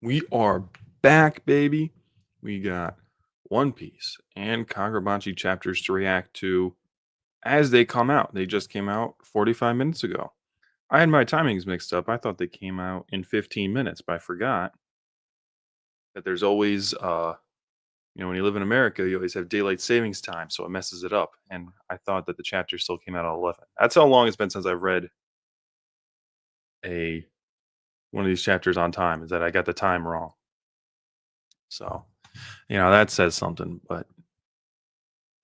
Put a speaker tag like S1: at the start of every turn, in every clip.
S1: We are back, baby. We got One Piece and Kagurabachi chapters to react to as they come out. They just came out 45 minutes ago. I had my timings mixed up. I thought they came out in 15 minutes, but I forgot that there's always, when you live in America, you always have daylight savings time, so it messes it up. And I thought that the chapter still came out at 11. That's how long it's been since I've read a one of these chapters on time. Is that I got the time wrong. So that says something. But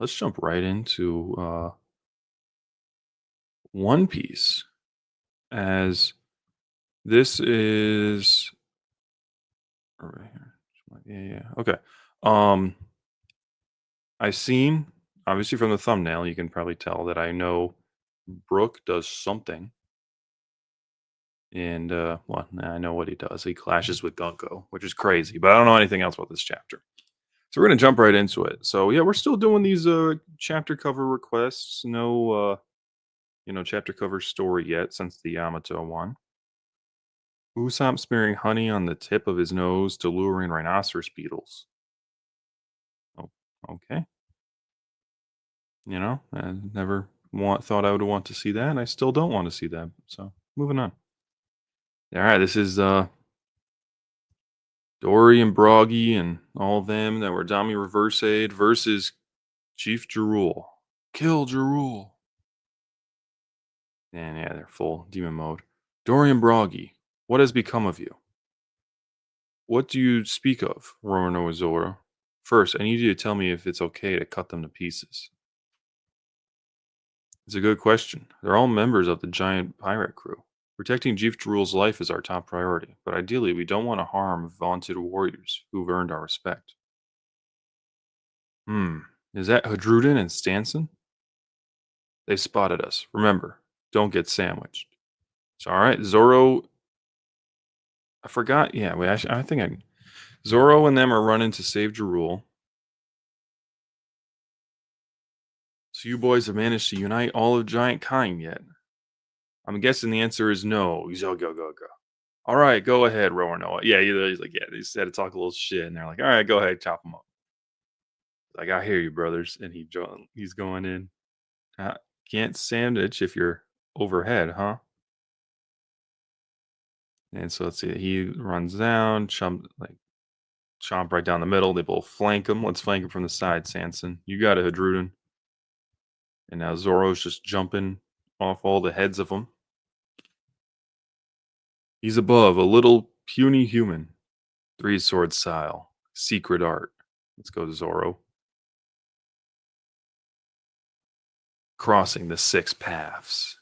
S1: let's jump right into One Piece, as this is right here. Yeah, yeah. Okay. Um, I've seen, obviously from the thumbnail, you can probably tell that I know Brook does something, and well, nah, I know what he does. He clashes with Gunko, which is crazy, but I don't know anything else about this chapter. So we're gonna jump right into it. So yeah, we're still doing these chapter cover requests. No, chapter cover story yet since the Yamato one. Usopp smearing honey on the tip of his nose to lure in rhinoceros beetles. Oh, okay. I never thought I would want to see that, and I still don't want to see that. So moving on. All right, this is Dory and Broggy and all of them that were Dami Reverse Aid versus Chief Jarul. Kill Jarul. And yeah, they're full demon mode. Dory and Broggy, what has become of you? What do you speak of, Roronoa Zoro? First, I need you to tell me if it's okay to cut them to pieces. It's a good question. They're all members of the giant pirate crew. Protecting Chief Jarul's life is our top priority, but ideally we don't want to harm vaunted warriors who've earned our respect. Hmm. Is that Hadrudin and Stanson? They spotted us. Remember, don't get sandwiched. So, all right, Zoro. I forgot. Yeah, wait. I think Zoro and them are running to save Jarul. So you boys have managed to unite all of giant kind yet? I'm guessing the answer is no. Go, go, go, go. All right, go ahead, Roanoa. Yeah, he's like, yeah, they just had to talk a little shit, and they're like, all right, go ahead, chop them up. Like, I hear you, brothers, and he's going in. Uh, can't sandwich if you're overhead, huh? And so let's see, he runs down, chomp right down the middle. They both flank him. Let's flank him from the side, Sanson. You got it, Hadrudin. And now Zoro's just jumping off all the heads of them. He's above, a little puny human. Three sword style. Secret art. Let's go to Zoro. Crossing the six paths.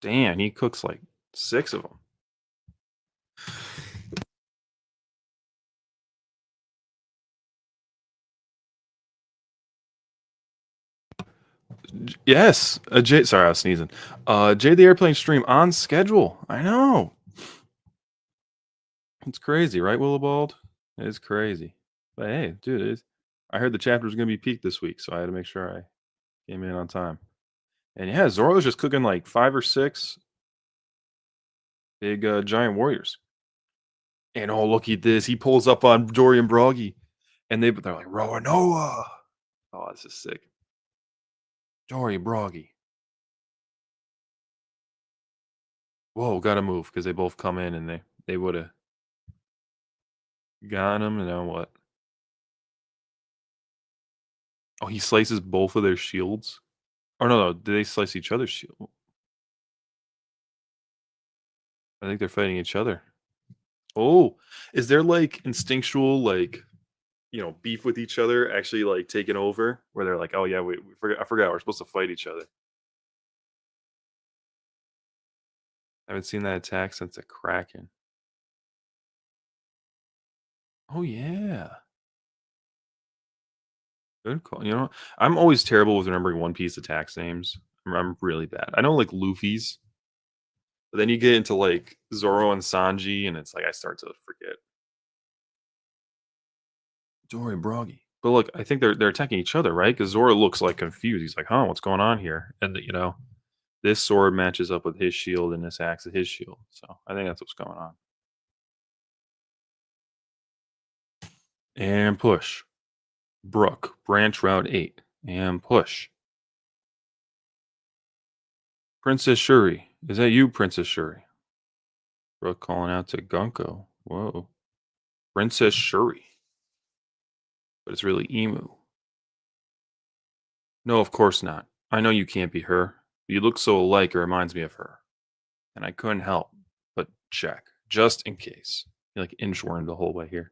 S1: Damn, he cooks like six of them. Yes. Jay, sorry, I was sneezing. Jay the Airplane stream on schedule. I know. It's crazy, right, Willibald? It's crazy. But hey, dude, I heard the chapter was going to be peaked this week, so I had to make sure I came in on time. And yeah, Zoro's just cooking like 5 or 6 big giant warriors. And oh, look at this. He pulls up on Dory and Broggy. And they're like, Roanoa. Oh, this is sick. Dory, Broggy. Whoa, gotta move because they both come in and they would have got him. And now what? Oh, he slices both of their shields. Oh no, did they slice each other's shield? I think they're fighting each other. Oh, is there like instinctual beef with each other actually like taking over where they're like, oh yeah, we forgot, I forgot we're supposed to fight each other. I haven't seen that attack since the Kraken. Oh yeah, good call. I'm always terrible with remembering One Piece attacks names. I'm really bad. I know like Luffy's, but then you get into like Zoro and Sanji, and it's like I start to forget. Dory and Broggy. But look, I think they're attacking each other, right? Because Zoro looks like confused. He's like, "Huh, what's going on here?" And this sword matches up with his shield, and this axe is his shield. So I think that's what's going on. And push. Brook, branch route 8. And push. Princess Shuri. Is that you, Princess Shuri? Brook calling out to Gunko. Whoa. Princess Shuri. But it's really Emu. No, of course not. I know you can't be her. You look so alike, it reminds me of her. And I couldn't help but check, just in case. You like inchworm the whole way here.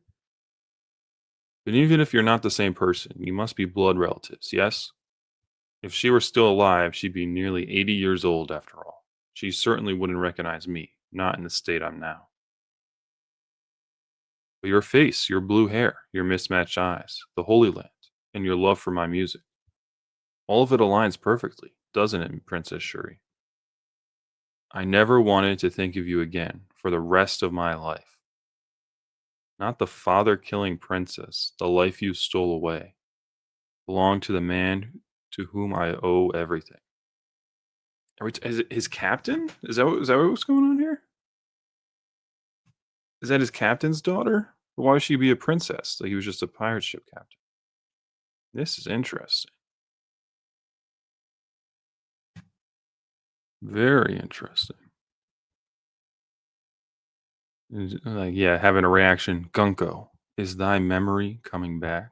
S1: But even if you're not the same person, you must be blood relatives, yes? If she were still alive, she'd be nearly 80 years old after all. She certainly wouldn't recognize me, not in the state I'm now. But your face, your blue hair, your mismatched eyes, the Holy Land, and your love for my music. All of it aligns perfectly, doesn't it, Princess Shuri? I never wanted to think of you again for the rest of my life. Not the father killing princess, the life you stole away, belonged to the man to whom I owe everything. Is it his captain? Is that what's going on here? Is that his captain's daughter? Why would she be a princess? Like he was just a pirate ship captain. This is interesting. Very interesting. Like, yeah, having a reaction. Gunko, is thy memory coming back?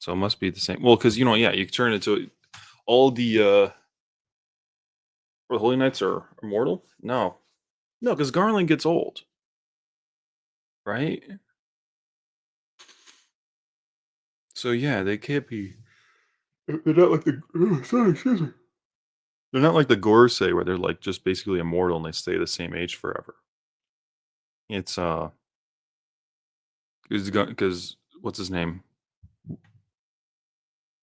S1: So it must be the same. Well, because yeah, you turn into all the Holy Knights are immortal. No, no, because Garland gets old, right? So yeah, they can't be. They're not like the. Oh, sorry, excuse me. They're not like the Gorsei where they're like just basically immortal and they stay the same age forever. It's because what's his name?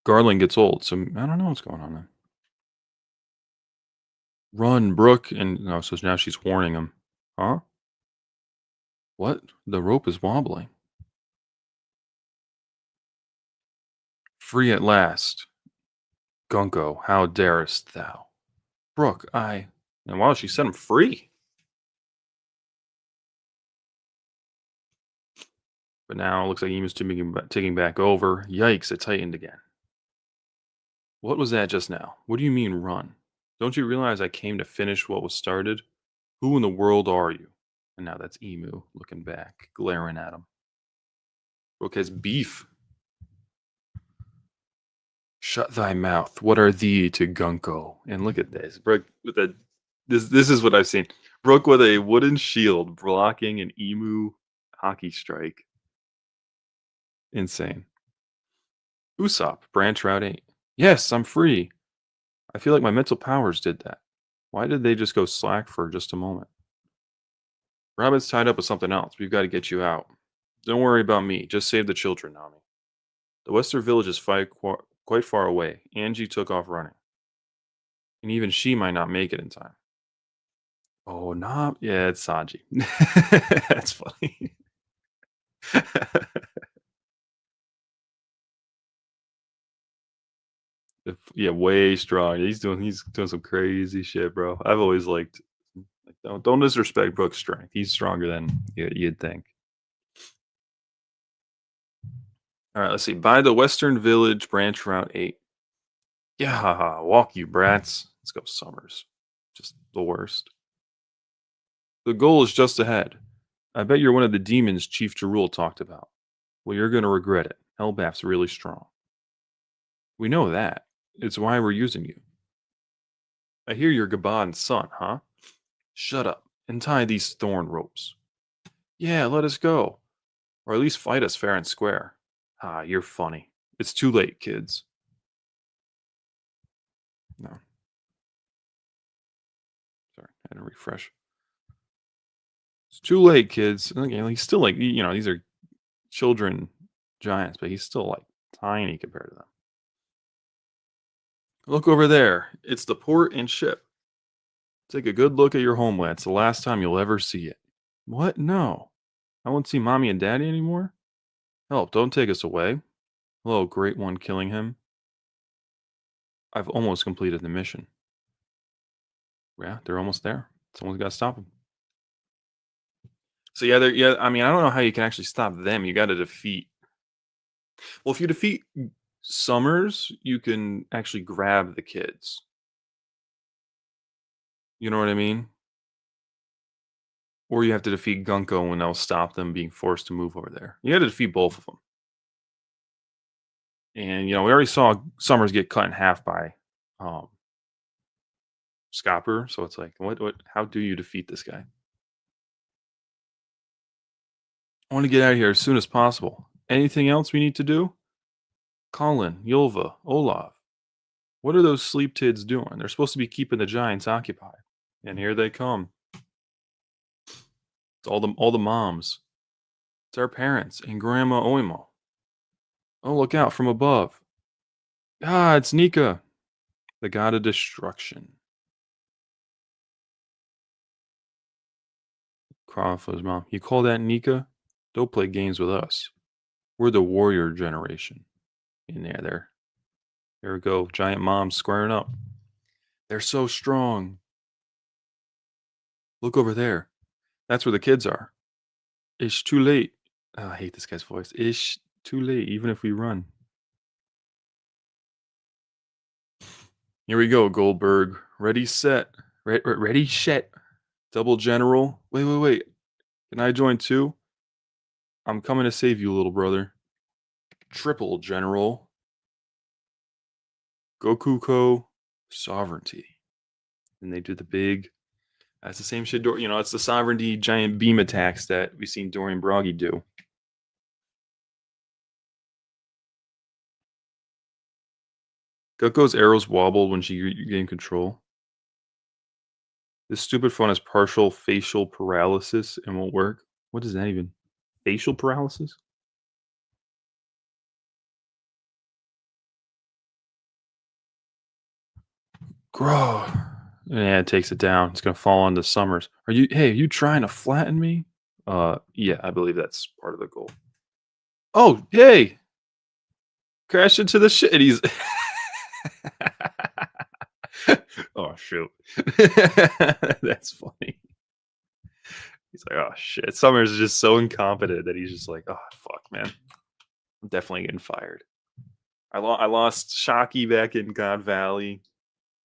S1: Garland gets old, so I don't know what's going on there. Run, Brook, and no, so now she's warning him. Huh? What? The rope is wobbling. Free at last. Gunko, how darest thou? Brook, I. And wow, she set him free. But now it looks like Emus taking back over. Yikes, it tightened again. What was that just now? What do you mean run? Don't you realize I came to finish what was started? Who in the world are you? And now that's Emu looking back, glaring at him. Brook has beef. Shut thy mouth. What are thee to Gunko? And look at this. Brook with a this is what I've seen. Brook with a wooden shield blocking an emu hockey strike. Insane. Usopp, branch route 8. Yes, I'm free. I feel like my mental powers did that. Why did they just go slack for just a moment? Robin's tied up with something else. We've got to get you out. Don't worry about me. Just save the children, Nami. The western village is quite far away. Angie took off running. And even she might not make it in time. Oh, no. Yeah, it's Sanji. That's funny. Yeah, way strong. He's doing some crazy shit, bro. I've always liked like don't disrespect Brook's strength. He's stronger than you'd think. All right, let's see. By the Western Village, branch route 8. Yeah, haha, walk you brats. Let's go, Summers. Just the worst. The goal is just ahead. I bet you're one of the demons Chief Jarul talked about. Well, you're going to regret it. Hellbath's really strong. We know that. It's why we're using you. I hear you're Gabon's son, huh? Shut up and tie these thorn ropes. Yeah, let us go. Or at least fight us fair and square. Ah, you're funny. It's too late, kids. No, sorry, I had to refresh. It's too late, kids. Okay, he's still like, these are children giants, but he's still like tiny compared to them. Look over there. It's the port and ship. Take a good look at your homeland. It's the last time you'll ever see it. What? No. I won't see mommy and daddy anymore? Help, don't take us away. Hello, great one killing him. I've almost completed the mission. Yeah, they're almost there. Someone's got to stop them. So yeah, yeah. I mean, I don't know how you can actually stop them. You got to defeat. Well, if you defeat Summers, you can actually grab the kids. You know what I mean? Or you have to defeat Gunko and they'll stop them being forced to move over there. You got to defeat both of them. And we already saw Summers get cut in half by um, Scopper. So it's like, what? How do you defeat this guy? I want to get out of here as soon as possible. Anything else we need to do? Colin, Yulva, Olaf. What are those sleep tids doing? They're supposed to be keeping the giants occupied. And here they come. It's all the moms. It's our parents and Grandma Oimo. Oh, look out from above. Ah, it's Nika, the god of destruction. Crawford's mom. You call that Nika? Don't play games with us. We're the warrior generation. In there. There we go. Giant moms squaring up. They're so strong. Look over there. That's where the kids are. It's too late. Oh, I hate this guy's voice. It's too late, even if we run. Here we go, Goldberg. Ready, set. Ready, set. Double general. Wait. Can I join too? I'm coming to save you, little brother. Triple general. Gokuko sovereignty. And they do the big. That's the same shit. It's the sovereignty giant beam attacks that we've seen Dorian Broggy do. Goku's arrows wobbled when she gained control. This stupid phone has partial facial paralysis and won't work. What does that even? Facial paralysis? Grow. Yeah, it takes it down. It's gonna fall onto Summers. Are you trying to flatten me? Yeah, I believe that's part of the goal. Oh, hey! Crash into the shit. He's oh shoot. That's funny. He's like, oh shit. Summers is just so incompetent that he's just like, oh fuck, man. I'm definitely getting fired. I lost Shockey back in God Valley.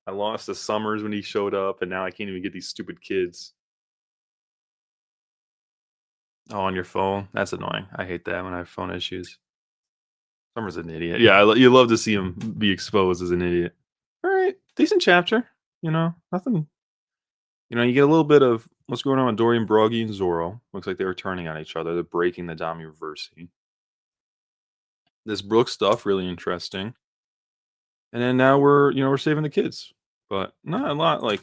S1: I lost the Summers when he showed up, and now I can't even get these stupid kids. Oh, on your phone? That's annoying. I hate that when I have phone issues. Summer's an idiot. Yeah, you love to see him be exposed as an idiot. All right, decent chapter. Nothing. You get a little bit of what's going on with Dorian Broggy and Zoro. Looks like they were turning on each other. They're breaking the Dami reversing. This Brook stuff really interesting. And then now we're saving the kids, but not a lot like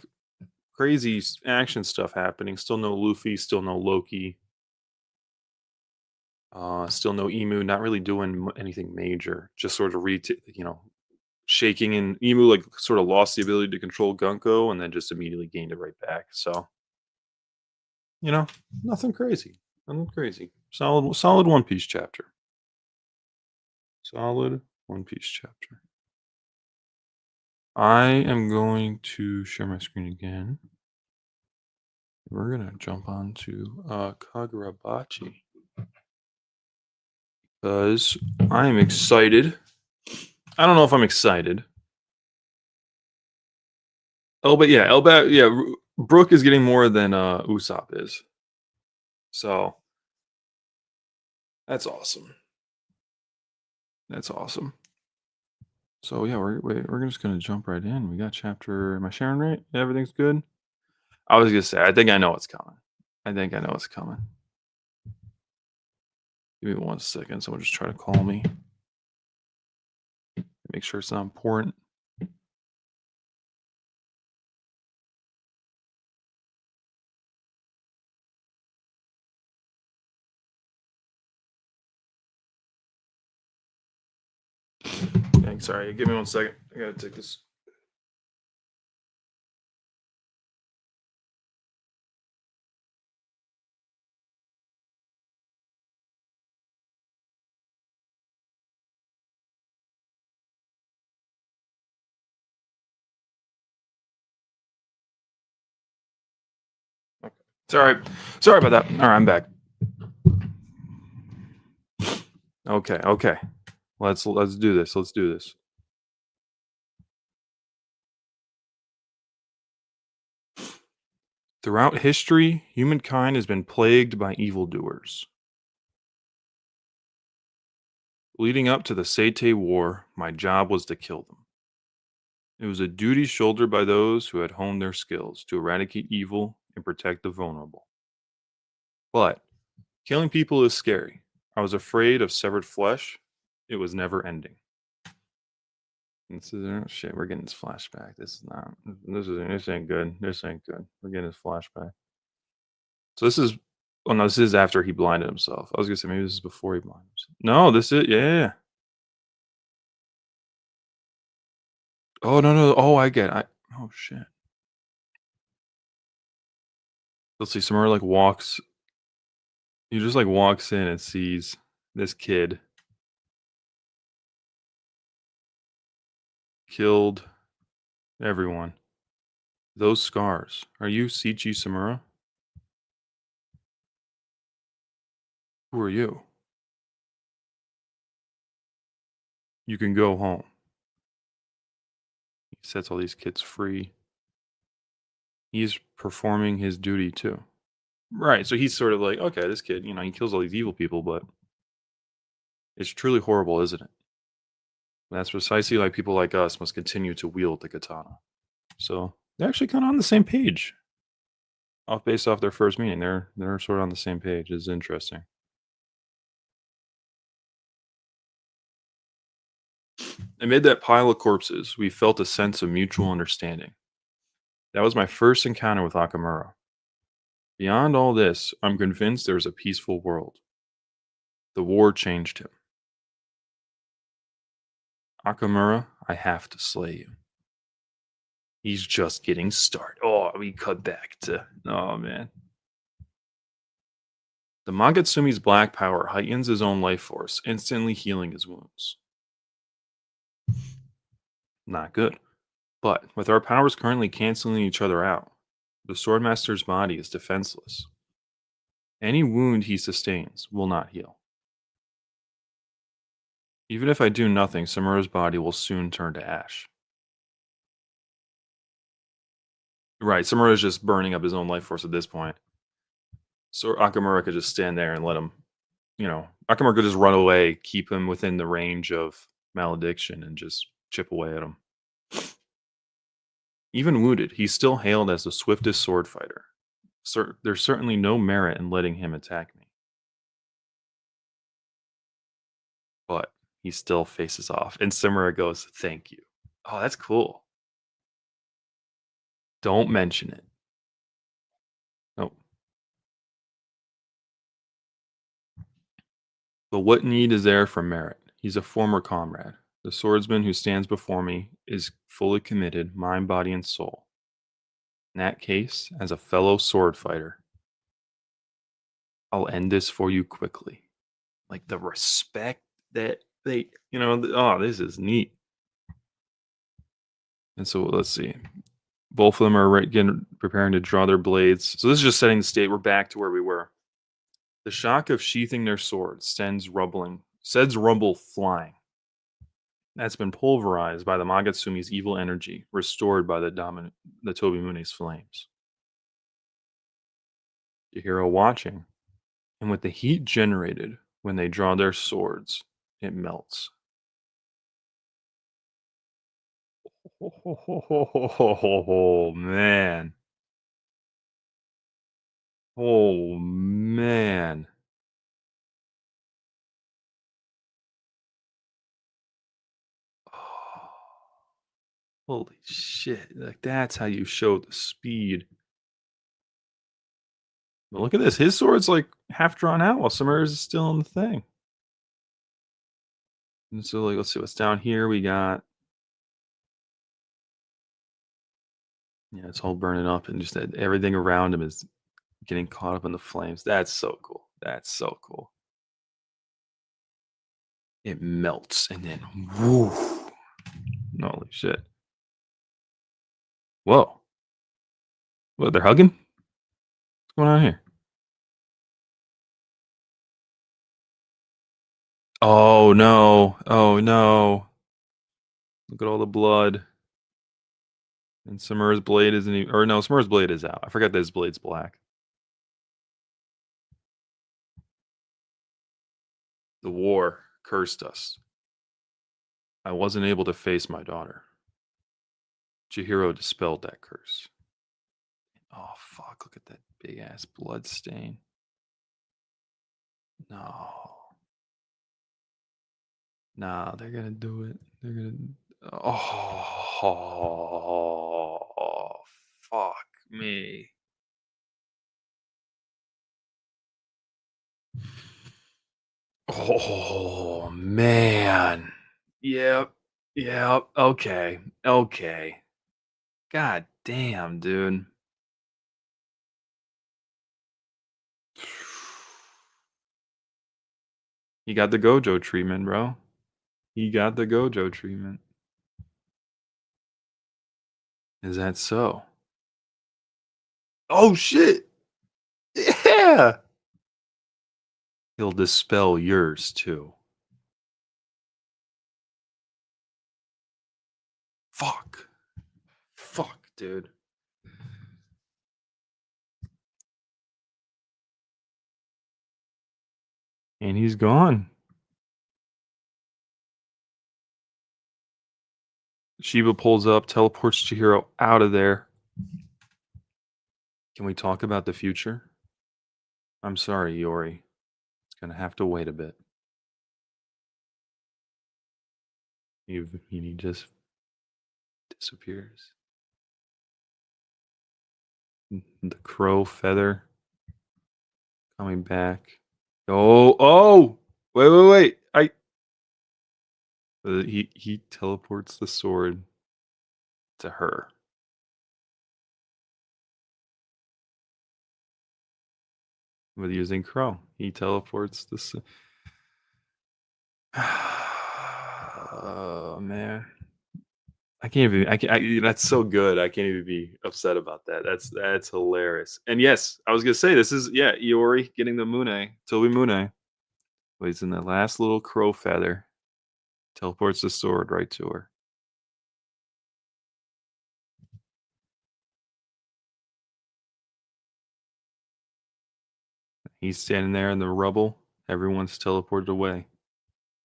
S1: crazy action stuff happening. Still no Luffy. Still no Loki. Still no Emu. Not really doing anything major. Just sort of shaking, and Emu like sort of lost the ability to control Gunko and then just immediately gained it right back. So nothing crazy. Nothing crazy. Solid One Piece chapter. Solid One Piece chapter. I am going to share my screen again. We're gonna jump on to Kagurabachi because I am excited. I don't know if I'm excited. Brook is getting more than Usopp is. So that's awesome. That's awesome. So yeah, we're just gonna jump right in. We got chapter. Am I sharing right? Everything's good. I was gonna say, I think I know what's coming. Give me 1 second. Someone just try to call me. Make sure it's not important. Okay, sorry, give me 1 second. I gotta take this. Okay. Sorry about that. All right, I'm back. Okay, okay. Let's do this. Let's do this. Throughout history, humankind has been plagued by evildoers. Leading up to the Sete War, my job was to kill them. It was a duty shouldered by those who had honed their skills to eradicate evil and protect the vulnerable. But killing people is scary. I was afraid of severed flesh. It was never ending. This is shit. We're getting this flashback. This is not. This ain't good. This ain't good. We're getting this flashback. So this is. Oh no, this is after he blinded himself. I was gonna say maybe this is before he blinded himself. No, this is yeah. Oh no no. Oh, I get. Oh shit. Let's see. Samura like walks. He just like walks in and sees this kid killed everyone. Those scars. Are you Sichi Samura? Who are you? You can go home. He sets all these kids free. He's performing his duty too. Right. So he's sort of like, okay, this kid, he kills all these evil people, but it's truly horrible, isn't it? And that's precisely like people like us must continue to wield the katana. So they're actually kind of on the same page. Off based off their first meeting, they're sort of on the same page. It's interesting. Amid that pile of corpses, we felt a sense of mutual understanding. That was my first encounter with Akamura. Beyond all this, I'm convinced there is a peaceful world. The war changed him. Akamura, I have to slay you. He's just getting started. Oh, we cut back to. Oh, man. The Magatsumi's black power heightens his own life force, instantly healing his wounds. Not good. But with our powers currently canceling each other out, the Swordmaster's body is defenseless. Any wound he sustains will not heal. Even if I do nothing, Samura's body will soon turn to ash. Right, Samura's just burning up his own life force at this point. So Akamura could just stand there and let him, Akamura could just run away, keep him within the range of malediction, and just chip away at him. Even wounded, he's still hailed as the swiftest sword fighter. There's certainly no merit in letting him attack me. But he still faces off, and Samura goes, "Thank you." Oh, that's cool. Don't mention it. Oh, but what need is there for merit? He's a former comrade. The swordsman who stands before me is fully committed, mind, body, and soul. In that case, as a fellow sword fighter, I'll end this for you quickly. Like the respect that oh, this is neat. And so let's see. Both of them are getting preparing to draw their blades. So this is just setting the state. We're back to where we were. The shock of sheathing their swords sends rumble flying. That's been pulverized by the Magatsumi's evil energy, restored by the Tobimune's flames. The hero watching, and with the heat generated when they draw their swords, it melts. Oh man. Oh man. Holy shit. Like that's how you show the speed. But look at this. His sword's like half drawn out while Samura's is still in the thing. And so like let's see what's down here. We got it's all burning up and just that everything around him is getting caught up in the flames. That's so cool. That's so cool. It melts and then whoo. Holy shit. Whoa. What, they're hugging? What's going on here? Oh no. Oh no. Look at all the blood. And Samura's blade isn't even, or no, Samura's blade is out. I forgot that his blade's black. The war cursed us. I wasn't able to face my daughter. Chihiro dispelled that curse. Oh fuck, look at that big ass blood stain. No. Nah, they're gonna do it. They're gonna. Oh, fuck me. Oh man. Yep. Yep. Okay. Okay. God damn, dude. He got the Gojo treatment, bro. He got the Gojo treatment. Is that so? Oh shit. Yeah. He'll dispel yours too. Fuck. Fuck, dude. And he's gone. Shiba pulls up, teleports Chihiro out of there. Can we talk about the future? I'm sorry, Yori. It's gonna have to wait a bit. He just disappears. The crow feather coming back. Oh, oh! Wait! He teleports the sword to her with using crow. He teleports the. Oh man. I can't even. I can. That's so good. I can't even be upset about that. That's hilarious. And yes, I was gonna say this is Iori getting the Mune, Toby Mune. But he's in that last little crow feather. Teleports the sword right to her. He's standing there in the rubble. Everyone's teleported away.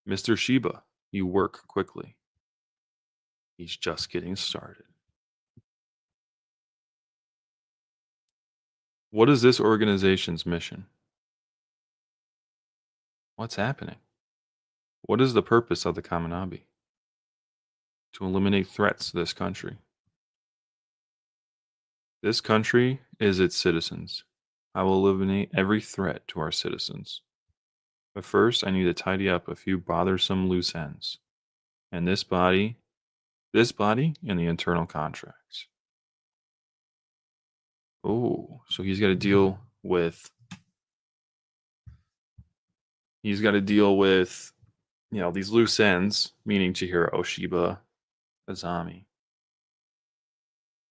S1: Mr. Shiba, you work quickly. He's just getting started. What is this organization's mission? What's happening? What is the purpose of the Kaminabi? To eliminate threats to this country. This country is its citizens. I will eliminate every threat to our citizens. But first, I need to tidy up a few bothersome loose ends. And this body, and the internal contracts. Oh, so he's got to deal with, these loose ends, meaning Chihiro, Oshiba, Azami.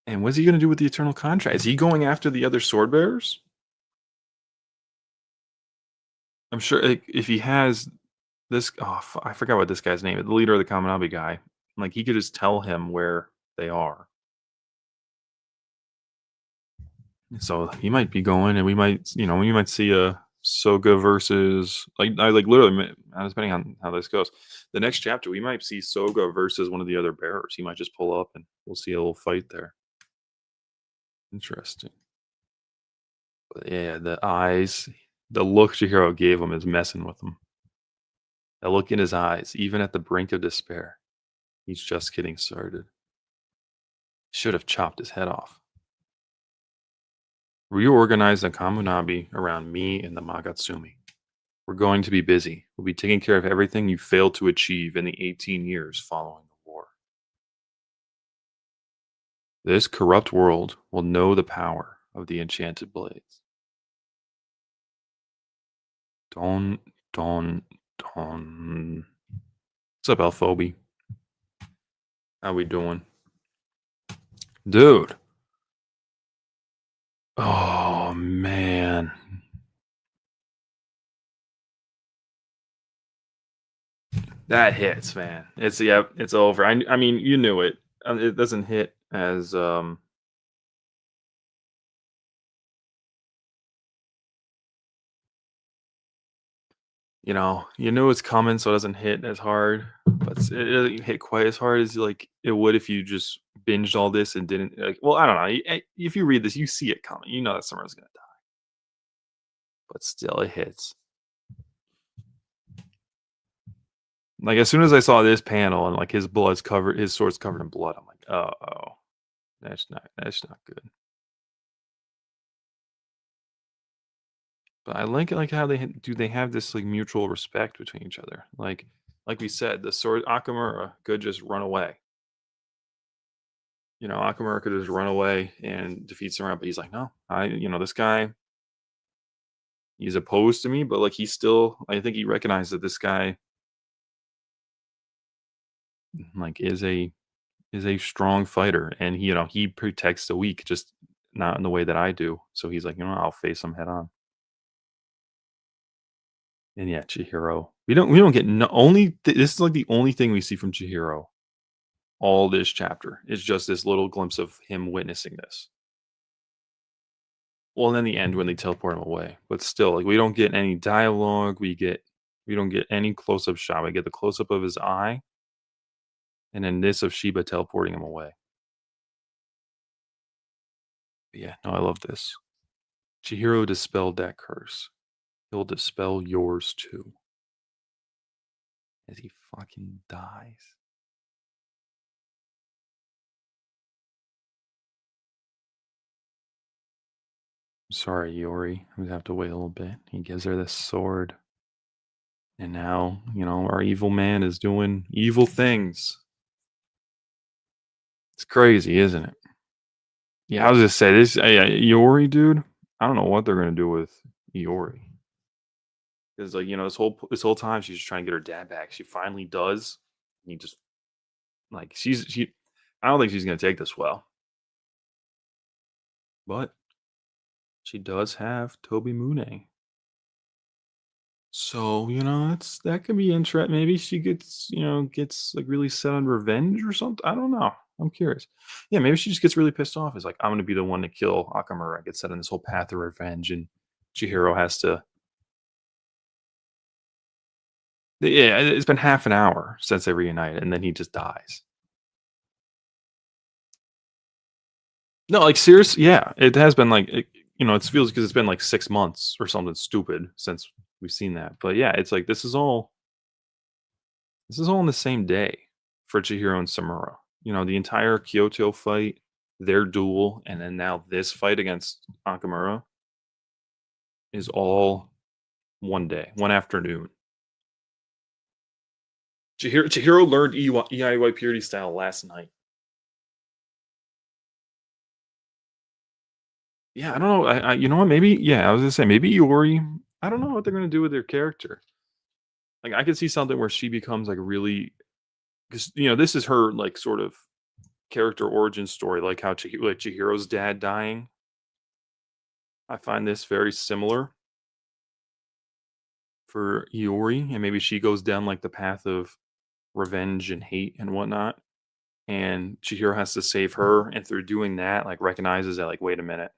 S1: And what's he going to do with the eternal contract? Is he going after the other sword bearers? I'm sure if he has this, I forgot what this guy's name is, the leader of the Kaminabi guy. Like he could just tell him where they are. So he might be going, and we might see a Soga versus like literally, depending on how this goes. The next chapter, we might see Soga versus one of the other bearers. He might just pull up, and we'll see a little fight there. Interesting. But yeah, the eyes, the look Chihiro gave him is messing with him. The look in his eyes, even at the brink of despair. He's just getting started. Should have chopped his head off. Reorganize the Kamunabi around me and the Magatsumi. We're going to be busy. We'll be taking care of everything you failed to achieve in the 18 years following the war. This corrupt world will know the power of the enchanted blades. Don. What's up, Alphobe? How we doing? Dude. Oh, man. That hits, man. It's yep, it's over. I mean, you knew it. It doesn't hit as you knew it's coming, so it doesn't hit as hard, but it doesn't hit quite as hard as like it would if you just binged all this and didn't like. Well, I don't know. If you read this, you see it coming. You know that Summer's gonna die, but still, it hits. Like as soon as I saw this panel and like his sword's covered in blood, I'm like, oh, that's not good. But I like how they have this like mutual respect between each other. Like we said, the sword Akamura could just run away. Akamura could just run away and defeat Samura, but he's like, no, this guy, he's opposed to me, but like I think he recognized that this guy like is a strong fighter, and he protects the weak, just not in the way that I do. So he's like, I'll face him head on. And yeah, Chihiro, we don't get no, this is like the only thing we see from Chihiro all this chapter is just this little glimpse of him witnessing this. Well, and then the end when they teleport him away. But still, like we don't get any dialogue. We don't get any close up shot. We get the close up of his eye, and then this of Shiba teleporting him away. But yeah, no, I love this. Chihiro dispelled that curse. He'll dispel yours too. As he fucking dies. I'm sorry, Yori. I'm gonna have to wait a little bit. He gives her this sword. And now, our evil man is doing evil things. It's crazy, isn't it? Yeah, I was just say this Iori dude. I don't know what they're gonna do with Iori because like this whole time she's just trying to get her dad back. She finally does. And he just like she. I don't think she's gonna take this well, but she does have Toby Mune. So that could be interesting. Maybe she gets like really set on revenge or something. I don't know. I'm curious. Yeah, maybe she just gets really pissed off. It's like I'm gonna be the one to kill Akamura. Gets set on this whole path of revenge, and Chihiro has to. Yeah, it's been half an hour since they reunited, and then he just dies. No, like serious. Yeah, it has been like it feels because it's been like 6 months or something stupid since we've seen that. But yeah, it's like this is all in the same day for Chihiro and Samura. The entire Kyoto fight, their duel, and then now this fight against Nakamura is all one day, one afternoon. Chihiro learned EIY purity style last night. Yeah, I don't know. You know what? Maybe yeah. I was gonna say maybe Iori. I don't know what they're gonna do with their character. Like I could see something where she becomes like really because this is her like sort of character origin story, like how Chihiro's dad dying. I find this very similar for Iori, and maybe she goes down like the path of revenge and hate and whatnot. And Chihiro has to save her, and through doing that, like recognizes that, like, wait a minute,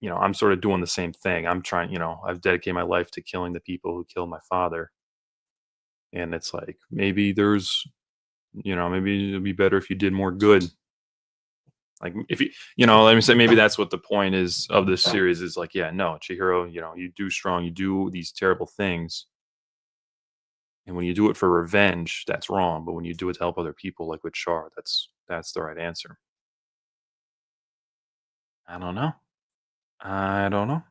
S1: I'm sort of doing the same thing. I'm trying, I've dedicated my life to killing the people who killed my father. And it's like maybe it'd be better if you did more good. Like if let me say maybe that's what the point is of this series is like, yeah, no, Chihiro, you do strong, you do these terrible things. And when you do it for revenge, that's wrong. But when you do it to help other people, like with Char, that's the right answer. I don't know. I don't know.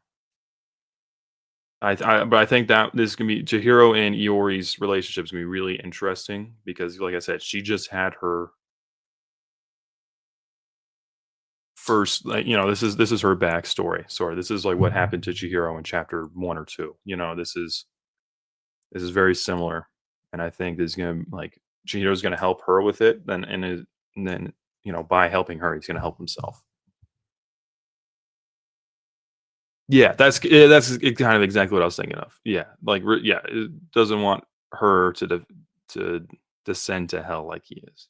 S1: But I think that this is gonna be Chihiro and Iori's relationship is gonna be really interesting because, like I said, she just had her first, like this is her backstory. Sorry, this is like what happened to Chihiro in chapter 1 or 2. This is very similar, and I think this is gonna like Chihiro's gonna help her with it, and then by helping her, he's gonna help himself. Yeah, that's kind of exactly what I was thinking of. Yeah, like yeah, it doesn't want her to descend to hell like he is.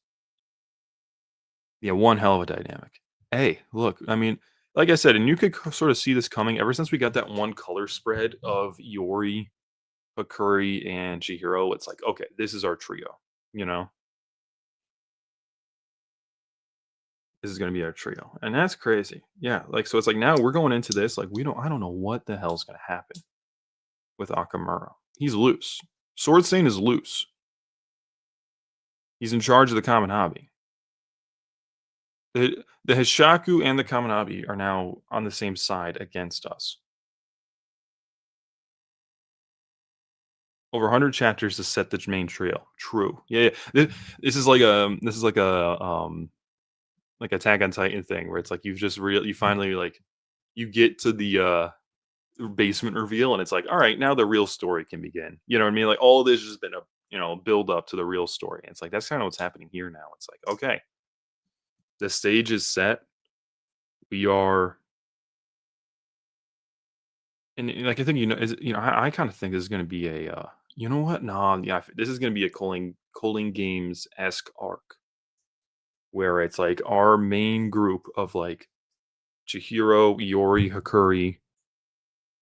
S1: Yeah, one hell of a dynamic. Hey, look, I mean, like I said, and you could sort of see this coming ever since we got that one color spread of Iori, Hakuri, and Chihiro. It's like, okay, this is our trio. You know, this is going to be our trio, and that's crazy. Yeah, like so, it's like now we're going into this like I don't know what the hell's going to happen with Akamura. He's loose. Sword Stain is loose. He's in charge of the Kaminabi. The Hishaku and the Kaminabi are now on the same side against us. Over 100 chapters to set the main trio. True. Yeah, yeah. This is like Attack on Titan thing where it's like you finally like you get to the basement reveal and it's like, all right, now the real story can begin. You know what I mean? Like all of this has been a build up to the real story. And it's like that's kind of what's happening here now. It's like, okay, the stage is set. We are like I think I kind of think this is going to be a you know what? No, yeah, this is going to be a Calling Games esque arc where it's like our main group of like Chihiro, Iori, Hakuri,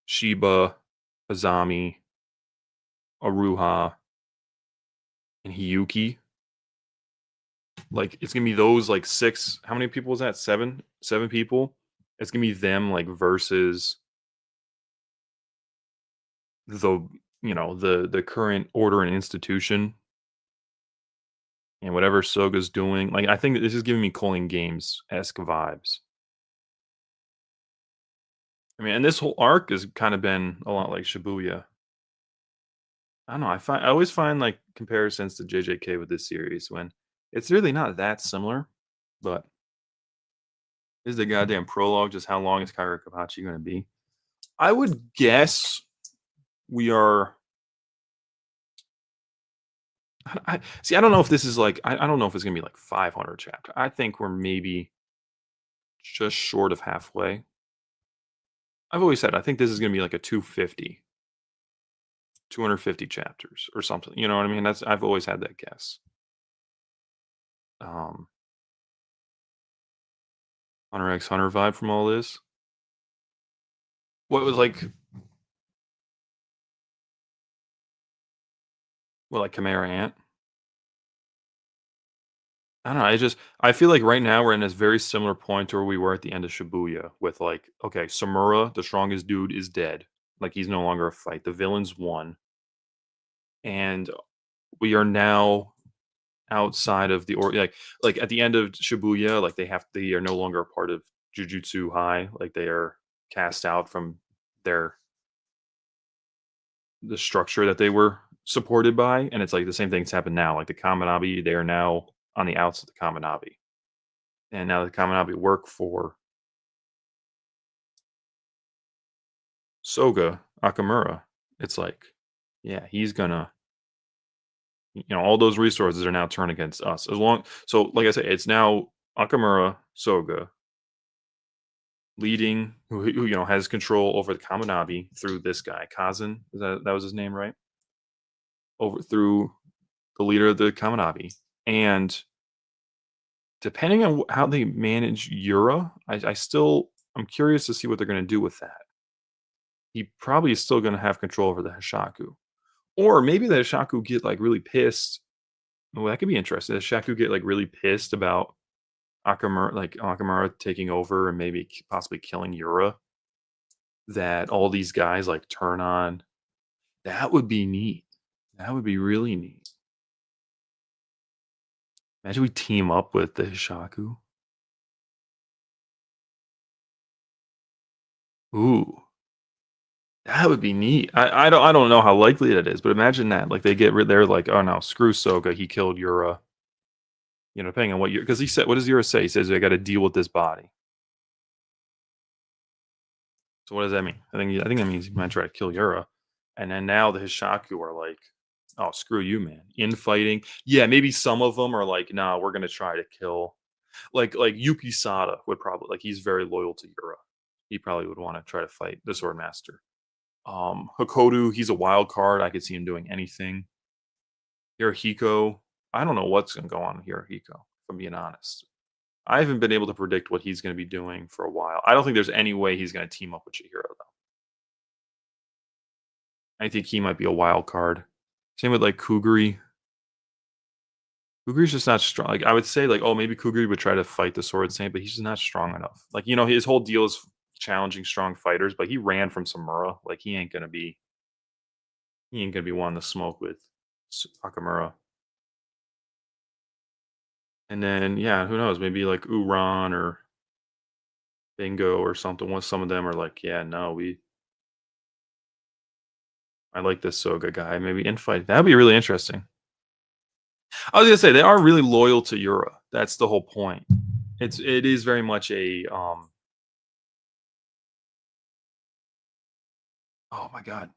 S1: Shiba, Azami, Aruha, and Hiyuki. Like it's gonna be those like six. How many people was that? Seven people. It's gonna be them like versus the the current order and institution and whatever Soga's doing. Like I think that this is giving me Calling Games esque vibes. I mean, and this whole arc has kind of been a lot like Shibuya. I don't know. I always find like comparisons to JJK with this series when it's really not that similar. But this is the goddamn prologue. Just how long is Kagurabachi going to be? I would guess we are. See. I don't know if this is like. I don't know if it's going to be like 500 chapter. I think we're maybe just short of halfway. I've always said I think this is going to be like a 250 chapters or something. You know what I mean? I've always had that guess. Um, Hunter X Hunter vibe from all this. What was like Chimera Ant? I don't know. I feel like right now we're in this very similar point to where we were at the end of Shibuya with like, okay, Samura, the strongest dude, is dead. Like he's no longer a fight. The villains won. And we are now outside of the or like at the end of Shibuya, like they are no longer a part of Jujutsu High. Like they are cast out from their the structure that they were supported by. And it's like the same thing's happened now. Like the Kaminabi, they are now on the outs of the Kaminabi. And now the Kaminabi work for Soga Akamura. It's like, yeah, he's gonna all those resources are now turned against us. So like I say, it's now Akamura Soga leading who has control over the Kaminabi through this guy Kazan. That was his name, right? Over through the leader of the Kaminabi, and depending on how they manage Yura, I'm curious to see what they're going to do with that. He probably is still going to have control over the Hishaku, or maybe the Hishaku get like really pissed. Well, that could be interesting. The Hishaku get like really pissed about Akamura taking over and maybe possibly killing Yura. That all these guys like turn on. That would be neat. That would be really neat. Imagine we team up with the Hishaku. Ooh, that would be neat. I don't know how likely that is, but imagine that. Like they're like, oh no, screw Soga. He killed Yura. Depending on what you because he said, what does Yura say? He says I got to deal with this body. So what does that mean? I think that means he might try to kill Yura, and then now the Hishaku are like, oh screw you, man. Infighting. Yeah, maybe some of them are like, nah, we're gonna try to kill. Like Yuki Sada would probably like he's very loyal to Yura. He probably would want to try to fight the Sword Master. Hakodu, he's a wild card. I could see him doing anything. Hirohiko, I don't know what's gonna go on with Hirohiko, if I'm being honest. I haven't been able to predict what he's gonna be doing for a while. I don't think there's any way he's gonna team up with Chihiro, though. I think he might be a wild card. Same with, like, Kuguri. Kuguri's just not strong. Like, I would say, like, oh, maybe Kuguri would try to fight the Sword Saint, but he's just not strong enough. Like, his whole deal is challenging strong fighters, but he ran from Samura. Like, he ain't gonna be one to smoke with Akamura. And then, yeah, who knows? Maybe like Uran or Bingo or something. Once some of them are like, yeah, no, I like this Soga guy. Maybe infight. That'd be really interesting. I was gonna say they are really loyal to Yura. That's the whole point. It is very much a oh my god,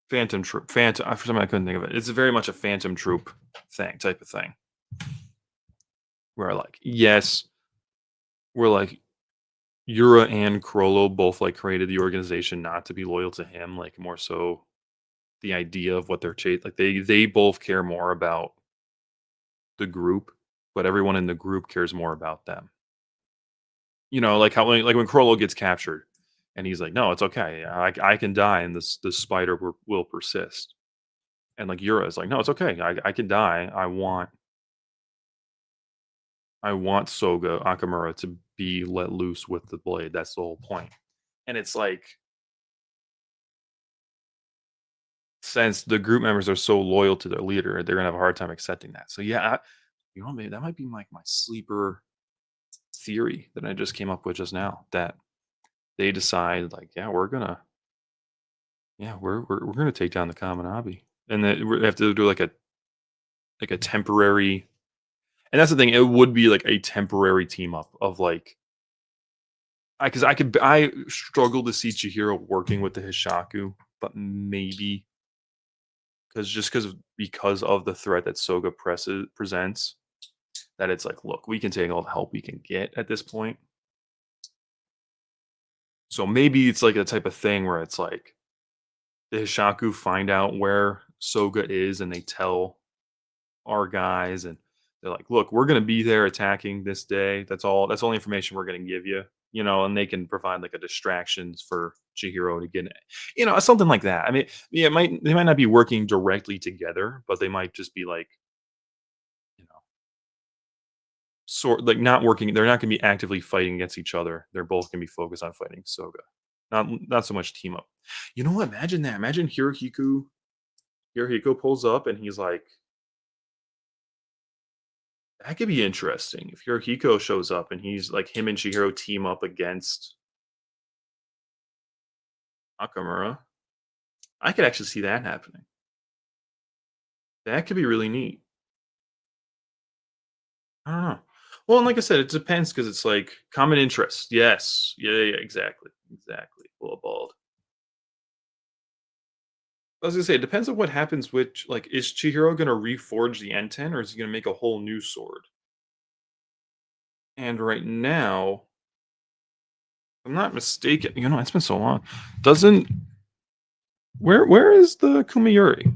S1: Phantom Troop. Phantom. For some reason I couldn't think of it. It's very much a Phantom Troop type of thing. Where like, yes, we're like Yura and Krollo both like created the organization not to be loyal to him, like more so the idea of what they're chasing. Like they both care more about the group, but everyone in the group cares more about them. Like how when Krollo gets captured, and he's like, "No, it's okay. I can die, and this spider will persist." And like Yura is like, "No, it's okay. I can die. I want Soga Akamura to be let loose with the blade. That's the whole point." And it's like, since the group members are so loyal to their leader, they're gonna have a hard time accepting that. So yeah, maybe that might be like my sleeper theory that I just came up with just now. That they decide like, we're gonna take down the common hobby, and then we have to do like a temporary. And that's the thing. It would be like a temporary team up of like, I struggle to see Chihiro working with the Hishaku, but maybe because of the threat that Soga presents, that it's like, look, we can take all the help we can get at this point. So maybe it's like a type of thing where it's like the Hishaku find out where Soga is and they tell our guys, and they're like, "Look, we're gonna be there attacking this day. That's all the information we're gonna give you." And they can provide like a distractions for Chihiro to get it. Something like that. I mean, yeah, they might not be working directly together, but they might just be like, you know, sort like not working. They're not gonna be actively fighting against each other. They're both gonna be focused on fighting Soga. Not so much team up. You know what? Imagine that. Imagine Hirohiko pulls up and he's like, that could be interesting if Hirohiko shows up and he's like him and Chihiro team up against Nakamura. I could actually see that happening. That could be really neat. I don't know. Well, and like I said, it depends because it's like common interest. Yes. Yeah, yeah, exactly. Exactly. Well, bald. I was gonna say it depends on what happens with like, is Chihiro gonna reforge the N10 or is he gonna make a whole new sword? And right now, if I'm not mistaken, it's been so long. Doesn't where is the Kumayuri?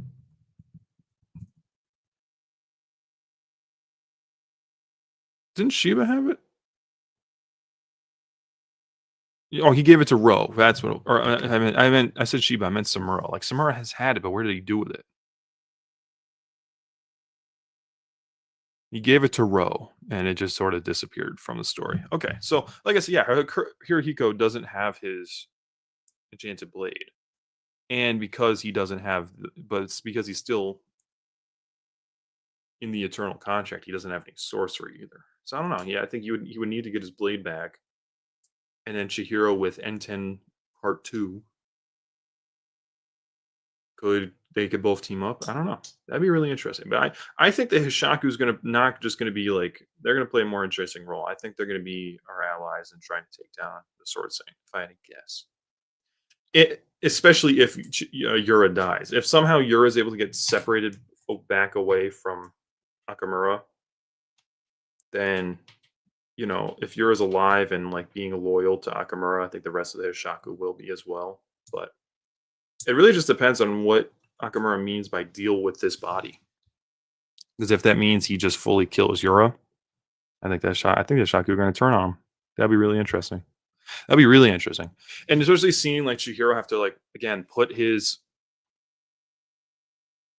S1: Didn't Shiba have it? Oh, he gave it to Ro. That's what. Or I said Shiba. I meant Samura. Like Samura has had it, but where did he do with it? He gave it to Ro, and it just sort of disappeared from the story. Okay, so like I said, yeah, Hirohiko doesn't have his enchanted blade, and because he doesn't have, but it's because he's still in the eternal contract. He doesn't have any sorcery either. So I don't know. Yeah, I think he would need to get his blade back, and then Chihiro with N10 Part Two they could both team up? I don't know. That'd be really interesting. But I think the Hishaku is gonna not just gonna be like they're gonna play a more interesting role. I think they're gonna be our allies and trying to take down the Sword Saint. If I had to guess, especially if Yura dies. If somehow Yura is able to get separated back away from Nakamura, then if Yura's alive and like being loyal to Akamura, I think the rest of the Hishaku will be as well. But it really just depends on what Nakamura means by deal with this body. Because if that means he just fully kills Yura, I think that Shaku are gonna turn on him. That'd be really interesting. That'd be really interesting. And especially seeing like Chihiro have to like again put his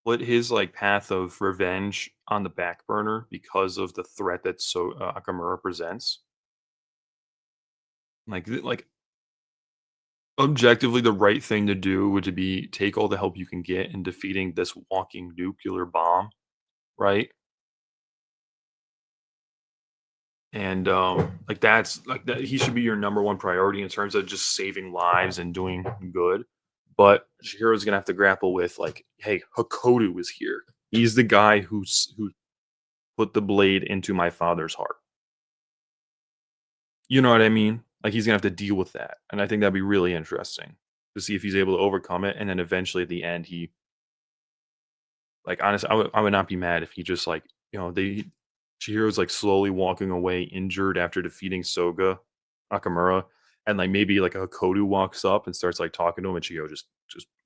S1: like path of revenge on the back burner because of the threat that Akamura presents. Like objectively, the right thing to do would to be take all the help you can get in defeating this walking nuclear bomb, right? And like that's like that he should be your number one priority in terms of just saving lives and doing good. But Shihiro's gonna have to grapple with like, hey, Hakodu is here. He's the guy who put the blade into my father's heart. You know what I mean? Like he's gonna have to deal with that, and I think that'd be really interesting to see if he's able to overcome it. And then eventually, at the end, he like honestly, I would not be mad if he just like they Chihiro's like slowly walking away injured after defeating Soga Nakamura, and like maybe like a Hakodu walks up and starts like talking to him, and Chihiro just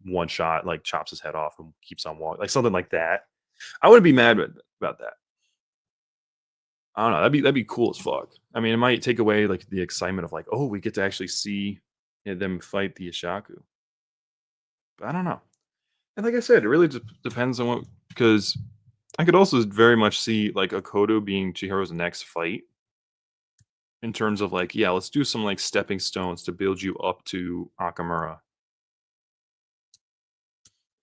S1: one shot like chops his head off and keeps on walking, like something like that. I wouldn't be mad about that. I don't know. That'd be cool as fuck. I mean, it might take away like the excitement of like, oh, we get to actually see them fight the Ishaku. But I don't know. And like I said, it really just depends on what because I could also very much see like Akodo being Chihiro's next fight in terms of like, yeah, let's do some like stepping stones to build you up to Akamura.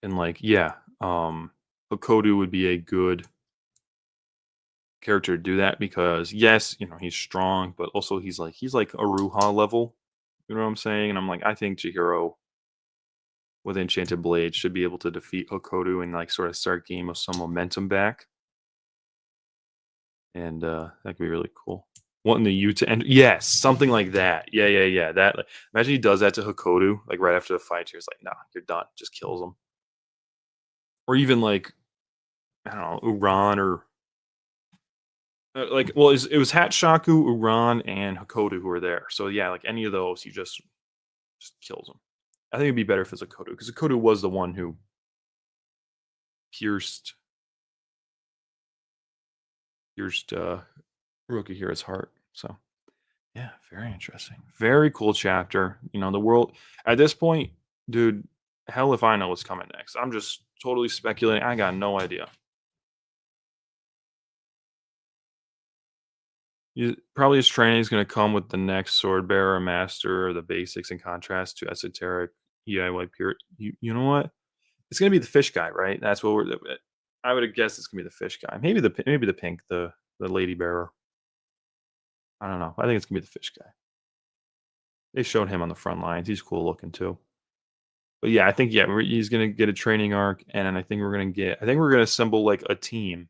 S1: And like, yeah, Akodo would be a good character to do that because yes, he's strong, but also he's like Aruha level. You know what I'm saying? And I'm like, I think Chihiro with Enchanted Blade should be able to defeat Hakodu and like sort of start game with some momentum back. And that could be really cool. Wanting the U to end, yes, something like that. Yeah, yeah, yeah. That like, imagine he does that to Hakodu like right after the fight. He's like, "Nah, you're done." Just kills him. Or even like I don't know, Uran or like well, it was Hatshaku, Uran, and Hakodu who were there. So yeah, like any of those, he just kills him. I think it'd be better if it's Hakodu because Hakodu was the one who pierced pierced Rokihira's heart. So yeah, very interesting. Very cool chapter. The world at this point, dude, hell if I know what's coming next. I'm just totally speculating. I got no idea. Probably his training is going to come with the next sword bearer master, the basics in contrast to esoteric DIY pure. You know what? It's going to be the fish guy, right? That's what I would have guessed it's going to be the fish guy. Maybe the pink, the lady bearer. I don't know. I think it's going to be the fish guy. They showed him on the front lines. He's cool looking too. But yeah, I think he's gonna get a training arc, and then I think we're gonna assemble like a team.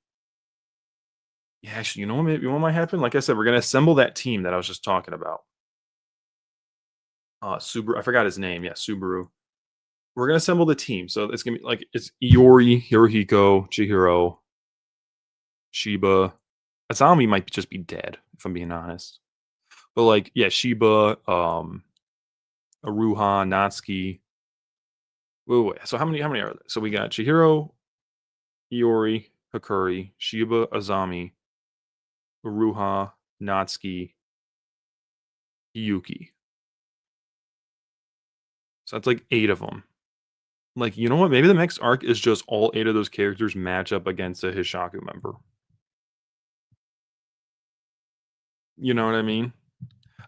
S1: Yeah, actually, what might happen? Like I said, we're gonna assemble that team that I was just talking about. Subaru, I forgot his name. Yeah, Subaru. We're gonna assemble the team, so it's gonna be like it's Iori, Hirohiko, Chihiro, Shiba. Asami might just be dead, if I'm being honest. But like, yeah, Shiba, Aruha, Natsuki. Wait. So how many are there? So we got Chihiro, Iori, Hakuri, Shiba, Azami, Uruha, Natsuki, Yuki. So that's like 8 of them. Like, you know what? Maybe the next arc is just all 8 of those characters match up against a Hishaku member. You know what I mean?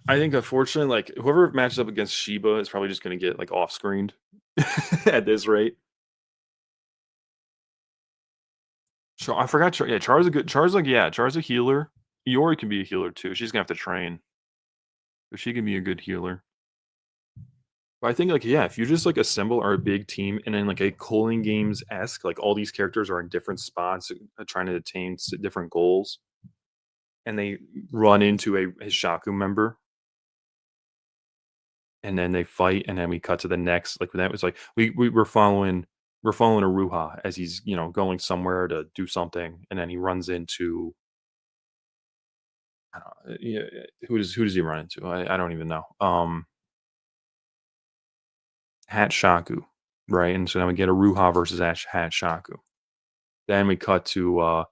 S1: I think unfortunately, like whoever matches up against Shiba is probably just gonna get like off screened at this rate. So I forgot. Yeah, Char's a good. Char's like yeah, Char's a healer. Iori can be a healer too. She's gonna have to train, but she can be a good healer. But I think like yeah, if you just like assemble our big team and then like a Cooling Games esque, like all these characters are in different spots, trying to attain different goals, and they run into a Hishaku member, and then they fight, and then we cut to the next. Like that was like we're following Aruha as he's going somewhere to do something, and then he runs into I don't know, yeah, who does he run into? I don't even know. Hat Shaku, right? And so then we get Aruha versus Hat Shaku. Then we cut to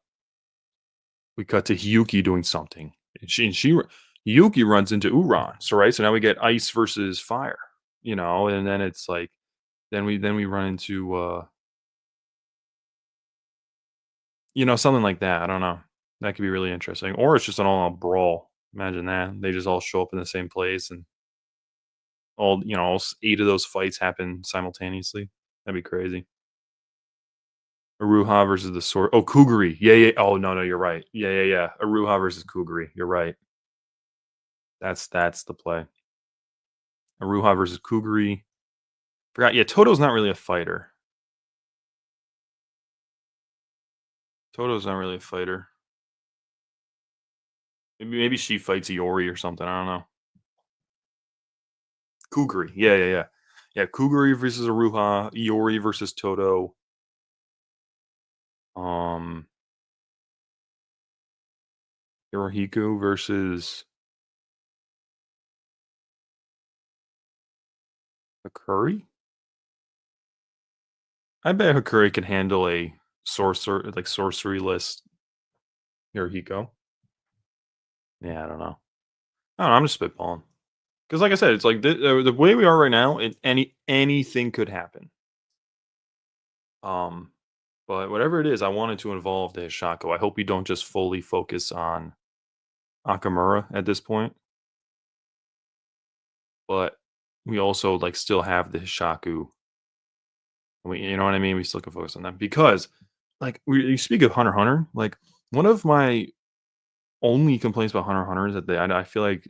S1: We cut to Hiyuki doing something. Hiyuki runs into Uran. So right, so now we get ice versus fire. And then it's like then we run into something like that. I don't know. That could be really interesting. Or it's just an all-out brawl. Imagine that. They just all show up in the same place and eight of those fights happen simultaneously. That'd be crazy. Aruha versus the sword. Oh, Kuguri. Yeah, yeah. Oh, no, no, you're right. Yeah, yeah, yeah. Aruha versus Kuguri. You're right. That's the play. Aruha versus Kuguri. Forgot. Yeah, Toto's not really a fighter. Toto's not really a fighter. Maybe she fights Iori or something. I don't know. Kuguri. Yeah, yeah, yeah. Yeah, Kuguri versus Aruha. Iori versus Toto. Um, Hirohiko versus Hakuri. I bet Hakuri can handle a sorcery list Hirohiko. Yeah, I don't know. I don't know, I'm just spitballing. Because, like I said, it's like the way we are right now, anything could happen. Um, but whatever it is, I wanted to involve the Hishaku. I hope you don't just fully focus on Akamura at this point, but we also like still have the Hishaku. You know what I mean? We still can focus on them because, like, you speak of Hunter x Hunter. Like, one of my only complaints about Hunter x Hunter is that I feel like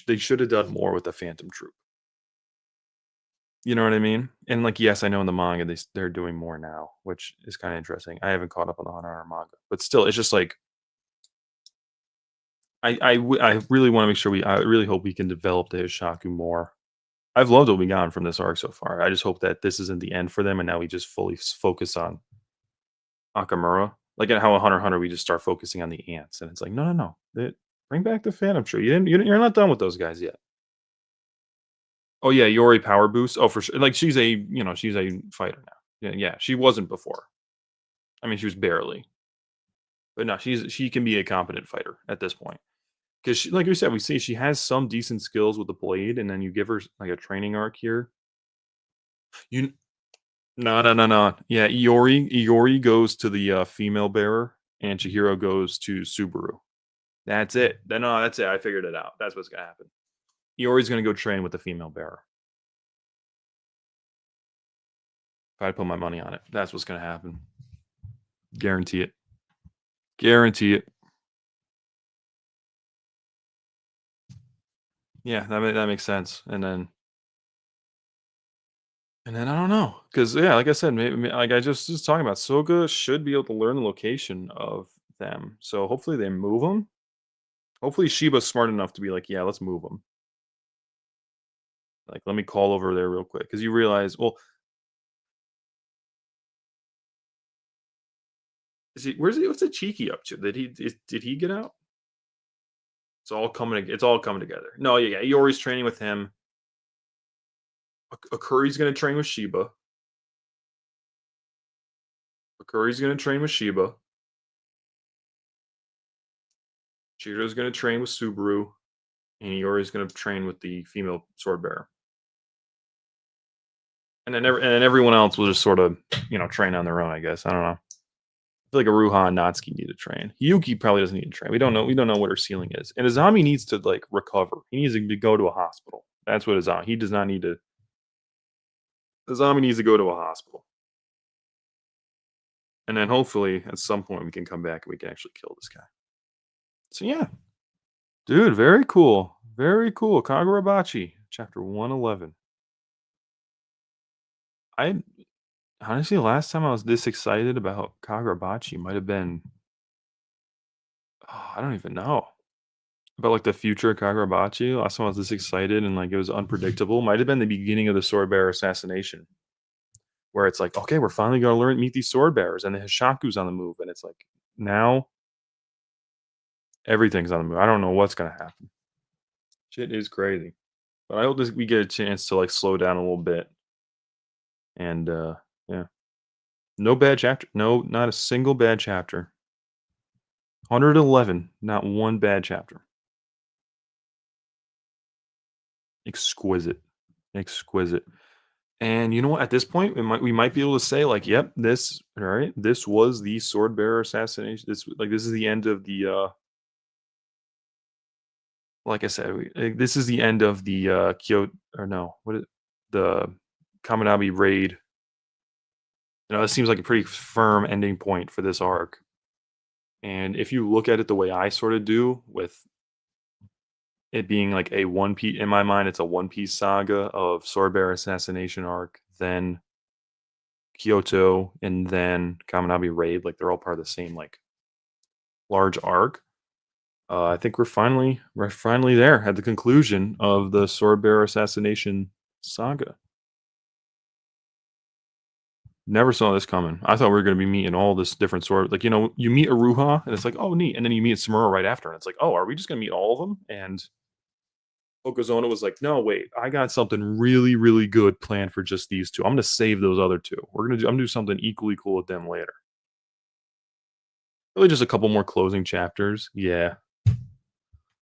S1: they should have done more with the Phantom Troop. You know what I mean? And, like, yes, I know in the manga they're doing more now, which is kinda interesting. I haven't caught up on the Hunter x Hunter manga, but still, it's just like I really wanna make sure I really hope we can develop the Ishaku more. I've loved what we gotten from this arc so far. I just hope that this isn't the end for them, and now we just fully focus on Nakamura. Like in how in Hunter x Hunter we just start focusing on the ants, and it's like, no, no, no, bring back the Phantom Tree. You're not done with those guys yet. Oh yeah, Yori power boost. Oh for sure. Like she's a fighter now. Yeah, yeah. She wasn't before. I mean, she was barely, but no, she can be a competent fighter at this point. Because like we said, we see she has some decent skills with the blade, and then you give her like a training arc here. You No, no, no, no. Yeah, Iori goes to the female bearer, and Chihiro goes to Subaru. That's it. No, that's it. I figured it out. That's what's gonna happen. Iori's gonna go train with the female bearer. If I put my money on it, that's what's gonna happen. Guarantee it. Guarantee it. Yeah, that makes sense. And then I don't know, because yeah, like I said, maybe, like I just talking about, Soga should be able to learn the location of them. So hopefully they move them. Hopefully Shiba's smart enough to be like, yeah, let's move them. Like, let me call over there real quick because you realize, well, where's he? What's the cheeky up to? Did he get out? It's all coming together. No, yeah, yeah. Iori's training with him. Akuri's gonna train with Shiba. Akuri's gonna train with Shiba. Chihiro's gonna train with Subaru, and Iori's gonna train with the female sword bearer. And then everyone else will just sort of train on their own. I guess I don't know. I feel like Aruha and Natsuki need to train. Yuki probably doesn't need to train. We don't know. We don't know what her ceiling is. And Azami needs to like recover. He needs to go to a hospital. That's what Azami. He does not need to. Azami needs to go to a hospital. And then hopefully at some point we can come back and we can actually kill this guy. So yeah, dude, very cool. Very cool. Kagurabachi, chapter 111. I honestly, last time I was this excited about Kagurabachi might have been, I don't even know. About like the future of Kagurabachi. Last time I was this excited and like it was unpredictable. Might have been the beginning of the sword bearer assassination, where it's like, okay, we're finally gonna meet these sword bearers, and the Hishaku's on the move, and it's like now everything's on the move. I don't know what's gonna happen. Shit is crazy. But I hope we get a chance to like slow down a little bit. And yeah. No bad chapter. No, not a single bad chapter. 111, not one bad chapter. Exquisite, exquisite. And you know what? At this point, we might be able to say like, "Yep, this all right. This was the sword bearer assassination. This is the end of the like I said, this is the end of the Kyoto or no, the Kaminabi raid. It seems like a pretty firm ending point for this arc. And if you look at it the way I sort of do, with it being like a one piece in my mind, it's a one piece saga of sword bearer assassination arc, then Kyoto, and then Kaminabi raid. Like they're all part of the same like large arc. I think we're finally there at the conclusion of the sword bearer assassination saga. Never saw this coming. I thought we were going to be meeting all this different sort. Like you meet Aruha, and it's like, oh neat, and then you meet Samura right after, and it's like, oh, are we just going to meet all of them? And Okazona was like, no, wait, I got something really, really good planned for just these two. I'm going to save those other two. I'm going to do something equally cool with them later. Really, just a couple more closing chapters. Yeah,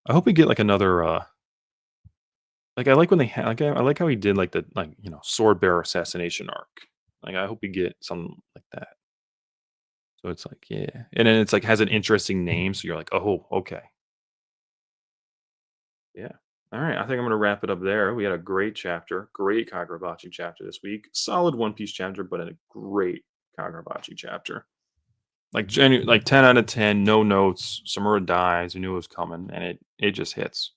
S1: I hope we get like another. Like I like when they I like how he did like the sword bearer assassination arc. Like I hope we get something like that. So it's like yeah, and then it's like has an interesting name. So you're like, oh, okay, yeah. All right, I think I'm gonna wrap it up there. We had a great chapter, great Kagurabachi chapter this week. Solid One Piece chapter, but a great Kagurabachi chapter. Like like 10 out of 10, no notes. Samura dies. We knew it was coming, and it just hits.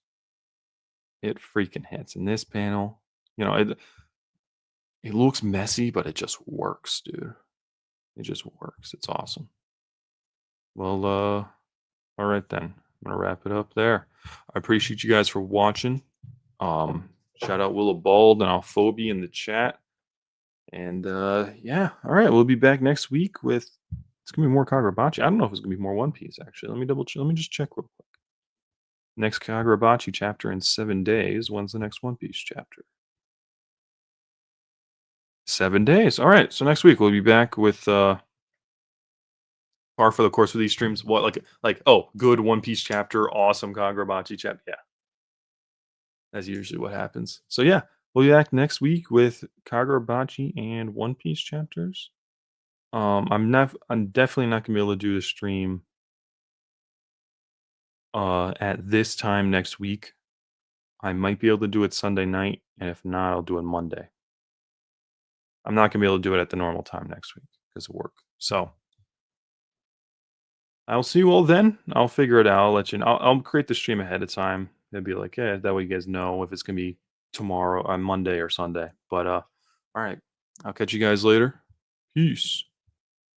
S1: It freaking hits. In this panel, it looks messy, but it just works, dude. It just works. It's awesome. Well, all right then. I'm gonna wrap it up there. I appreciate you guys for watching. Shout out Willa Bald and Alphobia in the chat. And yeah, all right, we'll be back next week with it's gonna be more Kagurabachi. I don't know if it's gonna be more One Piece actually. Let me double check. Let me just check real quick. Next Kagurabachi chapter in 7 days. When's the next One Piece chapter? 7 days. All right. So next week we'll be back with par for the course of these streams. What oh, good One Piece chapter, awesome Kagurabachi chapter. Yeah, that's usually what happens. So yeah, we'll be back next week with Kagurabachi and One Piece chapters. I'm definitely not gonna be able to do the stream at this time next week. I might be able to do it Sunday night, and if not, I'll do it Monday. I'm not gonna be able to do it at the normal time next week because of work. So I'll see you all then. I'll figure it out. I'll let you know. I'll create the stream ahead of time. It'll be like, yeah, that way you guys know if it's gonna be tomorrow on Monday or Sunday. But all right. I'll catch you guys later. Peace.